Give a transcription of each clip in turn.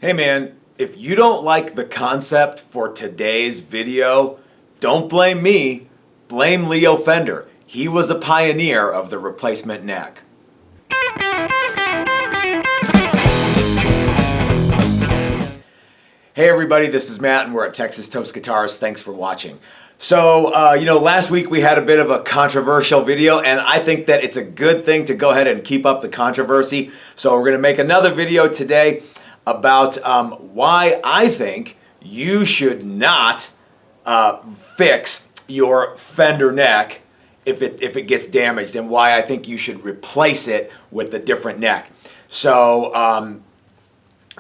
Hey man, if you don't like the concept for today's video, don't blame me, blame Leo Fender. He was a pioneer of the replacement neck. Hey everybody, this is Matt and we're at Texas Toast Guitars. Thanks for watching. So, last week we had a bit of a controversial video and I think that it's a good thing to go ahead and keep up the controversy. So we're going to make another video today about why I think you should not fix your Fender neck if it gets damaged, and why I think you should replace it with a different neck. So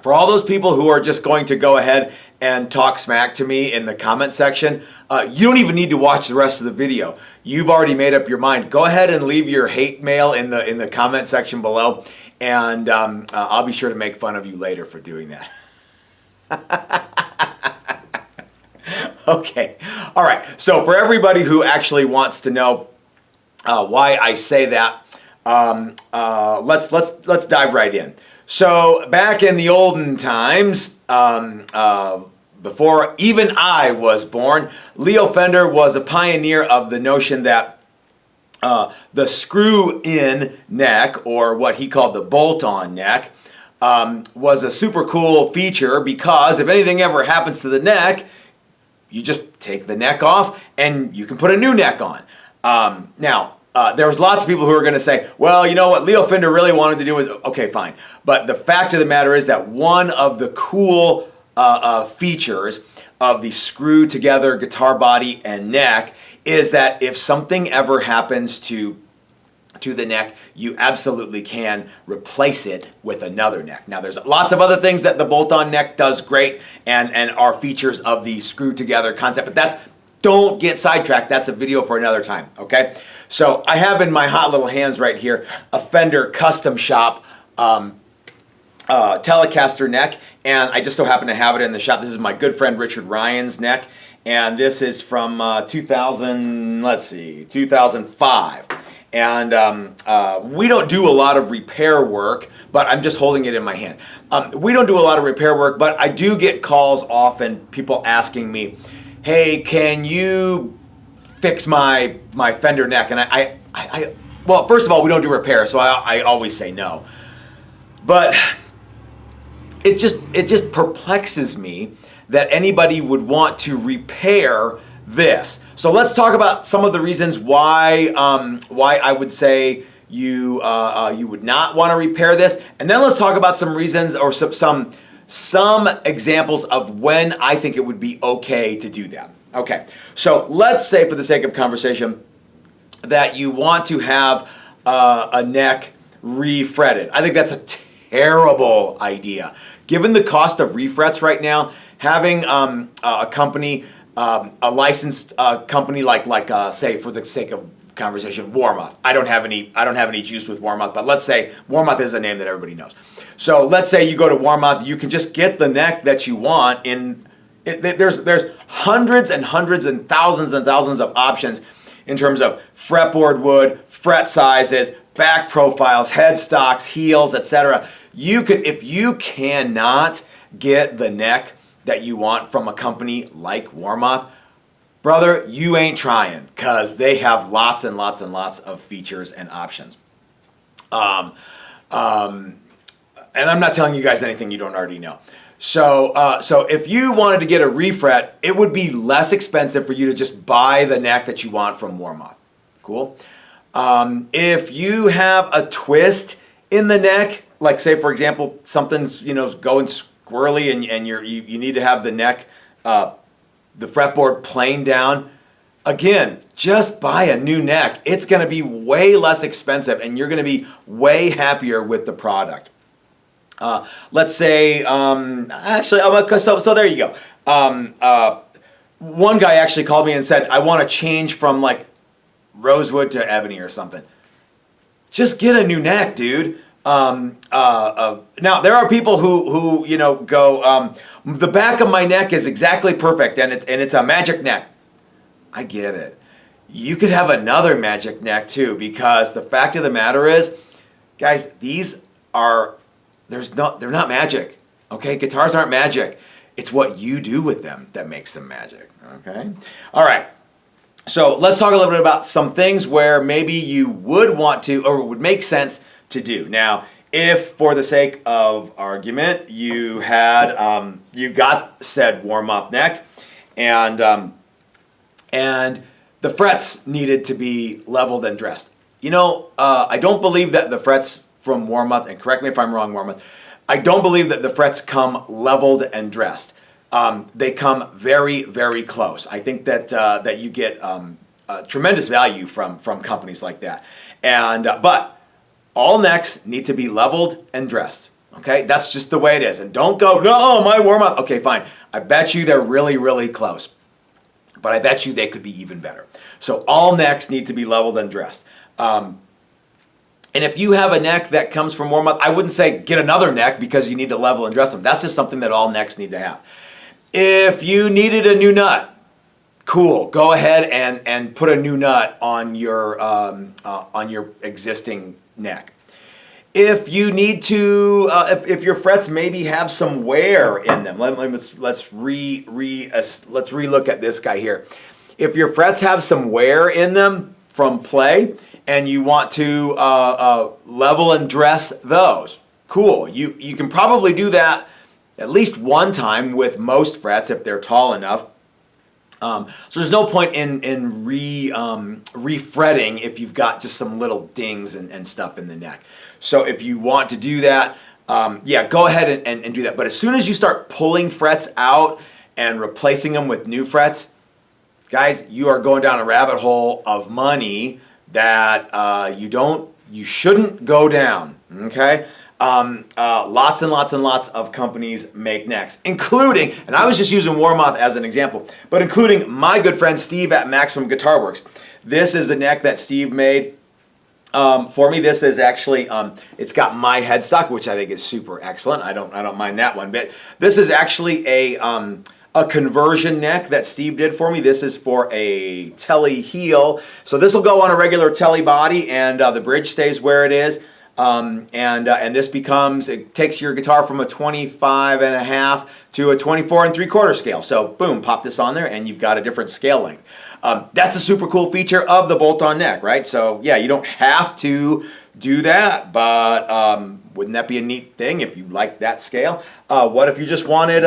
for all those people who are just going to go ahead and talk smack to me in the comment section, you don't even need to watch the rest of the video. You've already made up your mind. Go ahead and leave your hate mail in the comment section below, and I'll be sure to make fun of you later for doing that. Okay, all right. So for everybody who actually wants to know why I say that, let's dive right in. So back in the olden times, before even I was born, Leo Fender was a pioneer of the notion that the screw-in neck, or what he called the bolt-on neck, was a super cool feature because if anything ever happens to the neck, you just take the neck off and you can put a new neck on. There was lots of people who were going to say, well, you know what Leo Fender really wanted to do was, okay, fine. But the fact of the matter is that one of the cool features of the screw together guitar body and neck is that if something ever happens to the neck, you absolutely can replace it with another neck. Now, there's lots of other things that the bolt-on neck does great and are features of the screw together concept, but don't get sidetracked. That's a video for another time, okay? So I have in my hot little hands right here a Fender Custom Shop Telecaster neck, and I just so happen to have it in the shop. This is my good friend Richard Ryan's neck, and this is from 2005. And we don't do a lot of repair work, but I'm just holding it in my hand. We don't do a lot of repair work, but I do get calls often, people asking me, hey, can you fix my Fender neck? And well, first of all, we don't do repair, so I always say no. But it just perplexes me that anybody would want to repair this. So let's talk about some of the reasons why I would say you would not want to repair this, and then let's talk about some reasons or some examples of when I think it would be okay to do that. Okay, so let's say for the sake of conversation that you want to have a neck refretted. I think that's a terrible idea. Given the cost of refrets right now, having a company, a licensed company like say for the sake of conversation, Warmoth. I don't have any juice with Warmoth, but let's say Warmoth is a name that everybody knows. So let's say you go to Warmoth, you can just get the neck that you want there's hundreds and hundreds and thousands of options in terms of fretboard wood, fret sizes, back profiles, headstocks, heels, etc. If you cannot get the neck that you want from a company like Warmoth, brother, you ain't trying, because they have lots and lots and lots of features and options. And I'm not telling you guys anything you don't already know. So if you wanted to get a refret, it would be less expensive for you to just buy the neck that you want from Warmoth. Cool. If you have a twist in the neck, like say for example something's going squirrely and you need to have the neck, the fretboard planed down, again, just buy a new neck. It's going to be way less expensive and you're going to be way happier with the product. Let's say, so there you go. One guy actually called me and said, I want to change from like rosewood to ebony or something. Just get a new neck, dude. Now there are people who go, the back of my neck is exactly perfect and it's a magic neck. I get it. You could have another magic neck too, because the fact of the matter is, guys, these are they're not magic. Okay, guitars aren't magic. It's what you do with them that makes them magic. Okay, all right. So let's talk a little bit about some things where maybe you would want to, or would make sense to do. Now, if for the sake of argument, you had, you got said warm-up neck, and the frets needed to be leveled and dressed. You know, I don't believe that the frets from warm-up, and correct me if I'm wrong, warm-up, I don't believe that the frets come leveled and dressed. They come very, very close. I think that that you get tremendous value from companies like that. And but all necks need to be leveled and dressed. Okay, that's just the way it is. And don't go, no, my warm up. Okay, fine. I bet you they're really, really close. But I bet you they could be even better. So all necks need to be leveled and dressed. And if you have a neck that comes from warm up, I wouldn't say get another neck because you need to level and dress them. That's just something that all necks need to have. If you needed a new nut, cool. Go ahead and put a new nut on your existing neck. If you need to, if your frets maybe have some wear in them, let's relook at this guy here. If your frets have some wear in them from play, and you want to level and dress those, cool. You can probably do that at least one time with most frets if they're tall enough. So there's no point in refretting if you've got just some little dings and stuff in the neck. So if you want to do that, yeah, go ahead and do that. But as soon as you start pulling frets out and replacing them with new frets, guys, you are going down a rabbit hole of money that you shouldn't go down. Okay. Lots and lots and lots of companies make necks, including, and I was just using Warmoth as an example, but including my good friend Steve at Maximum Guitar Works. This is a neck that Steve made for me. This is actually, it's got my headstock, which I think is super excellent. I don't mind that one bit. This is actually a conversion neck that Steve did for me. This is for a telly heel. So this will go on a regular telly body, and the bridge stays where it is. And this it takes your guitar from a 25.5 to a 24 3/4 scale. So boom, pop this on there and you've got a different scale length. That's a super cool feature of the bolt-on neck, right? So yeah, you don't have to do that, but wouldn't that be a neat thing if you like that scale? What if you just wanted,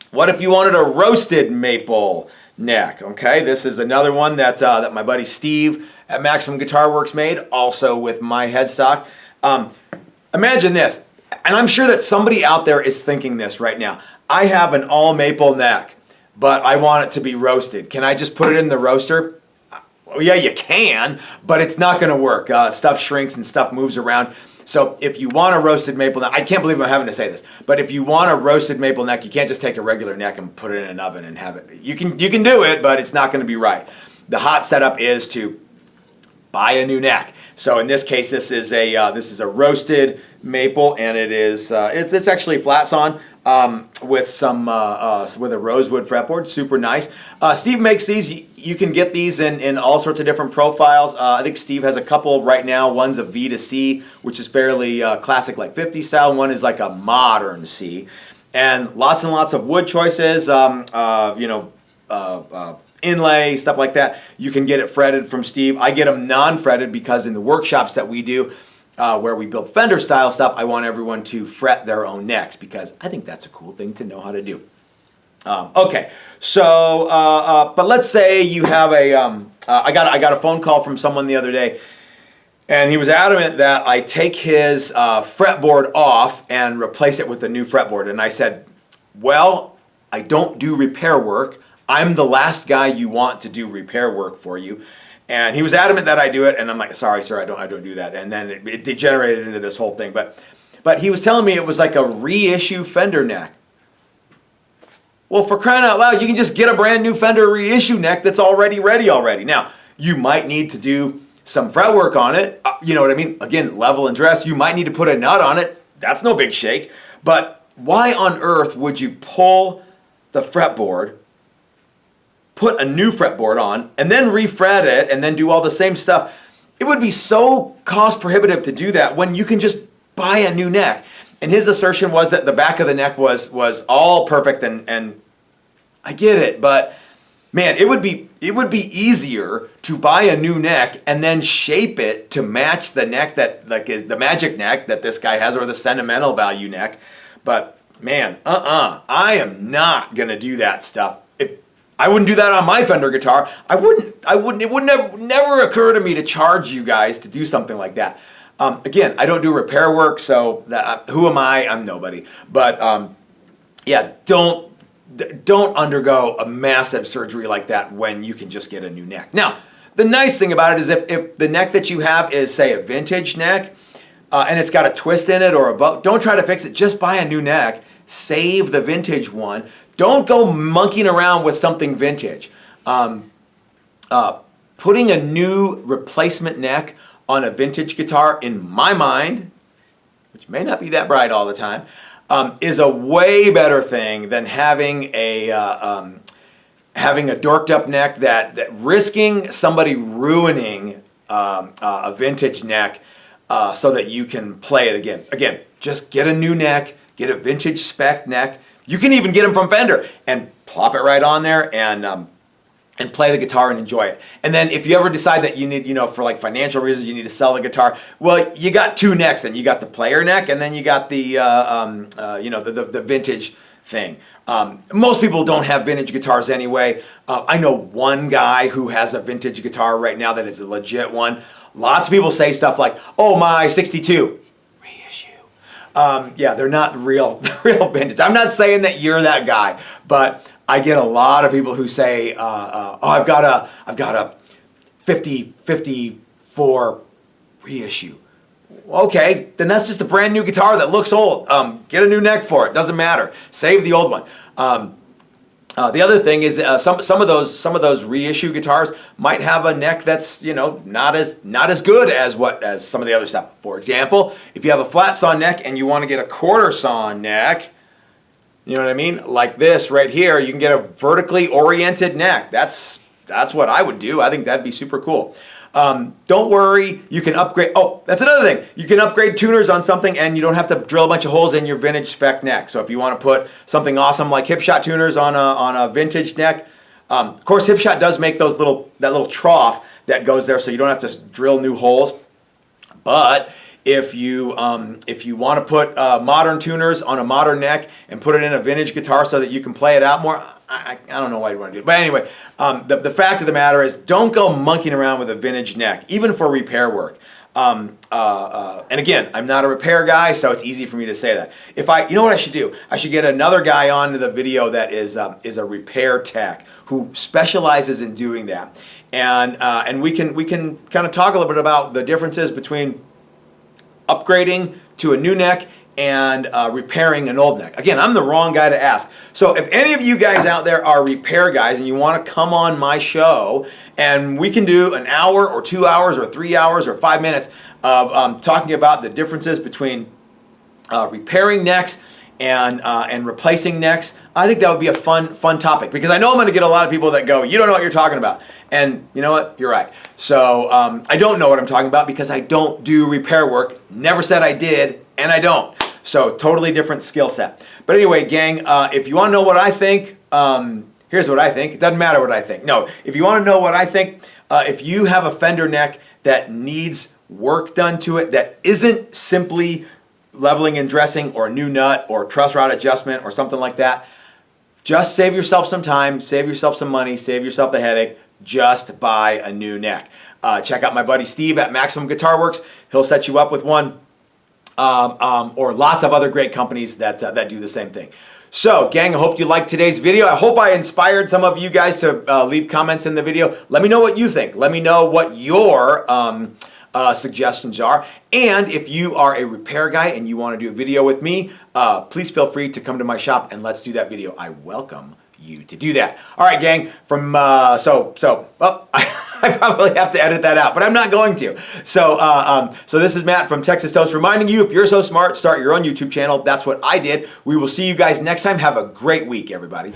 what if you wanted a roasted maple neck? Okay, this is another one that my buddy Steve at Maximum Guitar Works made, also with my headstock. Imagine this, and I'm sure that somebody out there is thinking this right now. I have an all maple neck, but I want it to be roasted. Can I just put it in the roaster? Well, yeah, you can, but it's not going to work. Stuff shrinks and stuff moves around. So if you want a roasted maple neck, I can't believe I'm having to say this, but if you want a roasted maple neck, you can't just take a regular neck and put it in an oven and have it. You can do it, but it's not going to be right. The hot setup is to buy a new neck. So in this case, this is a roasted maple, and it's actually flat sawn with with a rosewood fretboard. Super nice. Steve makes these. You can get these in all sorts of different profiles. I think Steve has a couple right now. One's a V to C, which is fairly classic, like 50 style. One is like a modern C, and lots of wood choices. Inlay, stuff like that. You can get it fretted from Steve. I get them non-fretted because in the workshops that we do, where we build Fender style stuff, I want everyone to fret their own necks because I think that's a cool thing to know how to do. Okay, so but let's say you have I got a phone call from someone the other day, and he was adamant that I take his fretboard off and replace it with a new fretboard. And I said, well, I don't do repair work. I'm the last guy you want to do repair work for you. And he was adamant that I do it, and I'm like, sorry, sir, I don't do that. And then it degenerated into this whole thing. But he was telling me it was like a reissue Fender neck. Well, for crying out loud, you can just get a brand new Fender reissue neck that's already ready already. Now, you might need to do some fret work on it. You know what I mean? Again, level and dress. You might need to put a nut on it. That's no big shake. But why on earth would you pull the fretboard, put a new fretboard on, and then refret it, and then do all the same stuff? It would be so cost prohibitive to do that when you can just buy a new neck. And his assertion was that the back of the neck was all perfect, and I get it, but man, it would be easier to buy a new neck and then shape it to match the neck that like is the magic neck that this guy has, or the sentimental value neck. But man, I am not gonna do that stuff. If I wouldn't do that on my Fender guitar, it would never occur to me to charge you guys to do something like that. Again, I don't do repair work, so who am I? I'm nobody. But yeah, don't undergo a massive surgery like that when you can just get a new neck. Now, the nice thing about it is if the neck that you have is, say, a vintage neck, and it's got a twist in it or a bow, don't try to fix it. Just buy a new neck. Save the vintage one. Don't go monkeying around with something vintage. Putting a new replacement neck on a vintage guitar, in my mind, which may not be that bright all the time, is a way better thing than having a dorked up neck that risking somebody ruining a vintage neck so that you can play it again. Again, just get a new neck, get a vintage spec neck. You can even get them from Fender and plop it right on there and play the guitar and enjoy it. And then if you ever decide that you need, for like financial reasons, you need to sell the guitar, well, you got two necks. Then you got the player neck, and then you got the the vintage thing. Most people don't have vintage guitars anyway. I know one guy who has a vintage guitar right now that is a legit one. Lots of people say stuff like, "Oh, my 62 reissue." Yeah, they're not real vintage. I'm not saying that you're that guy, but I get a lot of people who say, "Oh, I've got a 54 reissue." Okay, then that's just a brand new guitar that looks old. Get a new neck for it. Doesn't matter. Save the old one. The other thing is some of those reissue guitars might have a neck that's not as good as some of the other stuff. For example, if you have a flat saw neck and you want to get a quarter saw neck. You know what I mean? Like this right here, you can get a vertically oriented neck. That's what I would do. I think that'd be super cool. Don't worry, you can upgrade. Oh, that's another thing. You can upgrade tuners on something and you don't have to drill a bunch of holes in your vintage spec neck. So if you want to put something awesome like Hipshot tuners on a vintage neck, of course Hipshot does make that little trough that goes there so you don't have to drill new holes. But if you want to put modern tuners on a modern neck and put it in a vintage guitar so that you can play it out more, I don't know why you want to do it. But anyway, the fact of the matter is, don't go monkeying around with a vintage neck, even for repair work. And again, I'm not a repair guy, so it's easy for me to say that. You know what I should do? I should get another guy onto the video that is a repair tech who specializes in doing that, and we can kind of talk a little bit about the differences between upgrading to a new neck and repairing an old neck. Again, I'm the wrong guy to ask. So if any of you guys out there are repair guys and you want to come on my show and we can do an hour or 2 hours or 3 hours or 5 minutes of talking about the differences between repairing necks and replacing necks, I think that would be a fun topic, because I know I'm going to get a lot of people that go, "You don't know what you're talking about." And you know what? You're right. So I don't know what I'm talking about because I don't do repair work. Never said I did, and I don't. So totally different skill set. But anyway, gang, if you want to know what I think, here's what I think. It doesn't matter what I think. No, if you want to know what I think, if you have a Fender neck that needs work done to it that isn't simply leveling and dressing or a new nut or truss rod adjustment or something like that, just save yourself some time, save yourself some money, save yourself the headache. Just buy a new neck. Check out my buddy Steve at Maximum Guitar Works. He'll set you up with one, or lots of other great companies that do the same thing. So, gang, I hope you liked today's video. I hope I inspired some of you guys to leave comments in the video. Let me know what you think. Let me know what your suggestions are. And if you are a repair guy and you want to do a video with me, please feel free to come to my shop and let's do that video. I welcome you to do that. All right, gang. I probably have to edit that out, but I'm not going to. So this is Matt from Texas Toast reminding you, if you're so smart, start your own YouTube channel. That's what I did. We will see you guys next time. Have a great week, everybody.